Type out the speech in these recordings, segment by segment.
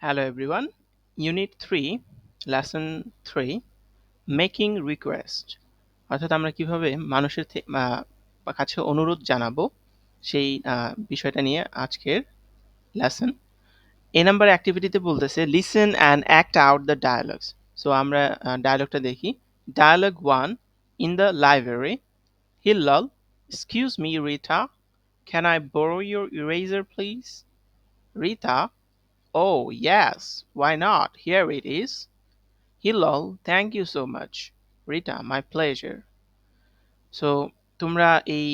Hello everyone. Unit 3, Lesson 3, Making Request. অর্থাৎ আমরা কিভাবে মানুষের কাছে অনুরোধ জানাবো সেই বিষয়টা নিয়ে আজকের লেসন। এ নাম্বার অ্যাক্টিভিটিতে বলতেছে listen and act out the dialogues. So আমরা ডায়ালগটা দেখি। Dialogue 1 in the library. Hillal, excuse me Rita, can I borrow your eraser please? Rita, oh yes, why not? Here it is. Hillel, thank you so much. Rita, my pleasure. So তোমরা এই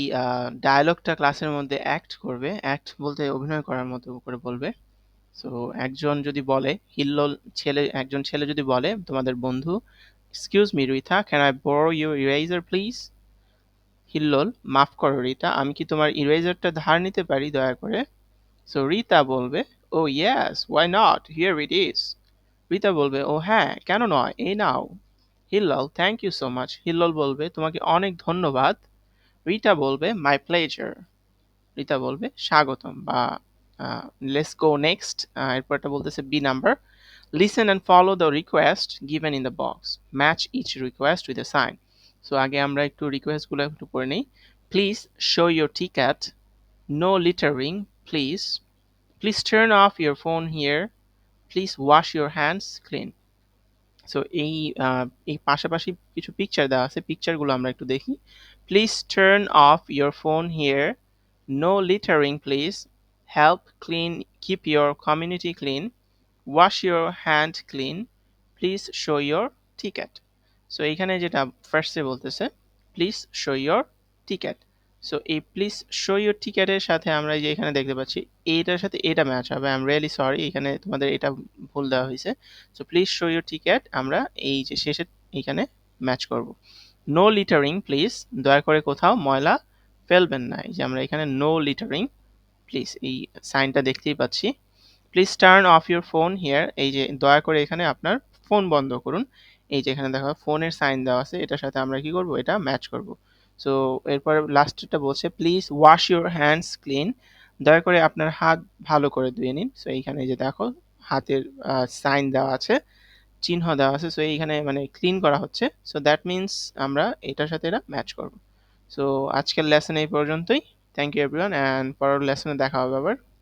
ডায়ালগটা ক্লাসের মধ্যে act করবে। Act বলতে অভিনয় করার মতো করে বলবে। সো একজন যদি বলে একজন ছেলে যদি বলে তোমাদের বন্ধু, excuse me Rita, can I borrow your eraser please? হিল্লোল, মাফ করো রিতা, আমি কি তোমার ইরেজারটা ধার নিতে পারি দয়া করে? সো রিতা বলবে, oh yes, why not, here it is. Rita বলবে, ও হ্যাঁ, কেন নয়, এই নাও। Hillal, thank you so much. Hillol বলবে, তোমাকে অনেক ধন্যবাদ। রিতা বলবে, মাই প্লেজার। রিতা বলবে, স্বাগতম বা লেটস গো নেক্সট। এরপরটা বলতেছে B number. Listen and follow the request given in the box, match each request with a sign. So আগে আমরা একটু রিকোয়েস্টগুলো একটু পড়ে নিই। Please show your ticket, no littering please, please turn off your phone here, please wash your hands clean. So এই পাশাপাশি কিছু পিকচার দেওয়া আছে, পিকচারগুলো আমরা একটু দেখি। Please turn off your phone here, no littering please, help clean, keep your community clean, wash your hand clean, please show your ticket. So এইখানে যেটা ফার্স্টে বলতেছে please show your ticket. So এই প্লিজ শো ইউর টিকেটের সাথে আমরা যে এখানে দেখতে পাচ্ছি এইটার সাথে এটা ম্যাচ হবে। আই এম রিয়েলি সরি, এখানে তোমাদের এটা ভুল দেওয়া হয়েছে। So please show your ticket আমরা এই যে শেষে এইখানে ম্যাচ করব। নো লিটারিং প্লিজ, দয়া করে কোথাও ময়লা ফেলবেন না। এই যে আমরা এখানে নো লিটারিং প্লিজ এই সাইনটা দেখতেই পাচ্ছি। Please turn off your phone here, এই যে দয়া করে এখানে আপনার ফোন বন্ধ করুন। এই যে এখানে দেখো ফোনের সাইন দেওয়া আছে, এটার সাথে আমরা কি করব, এটা ম্যাচ করব। সো এরপর লাস্টটা বলছে please wash your hands clean, দয়া করে আপনার হাত ভালো করে ধুয়ে নিন। সো এইখানে যে দেখো হাতের সাইন দেওয়া আছে, চিহ্ন দেওয়া আছে। সো এইখানে মানে ক্লিন করা হচ্ছে। সো দ্যাট মিনস আমরা এটার সাথে এটা ম্যাচ করব। সো আজকের লেসন এই পর্যন্তই। থ্যাংক ইউ এভরিওয়ান, অ্যান্ড পরের লেসনে দেখা হবে আবার।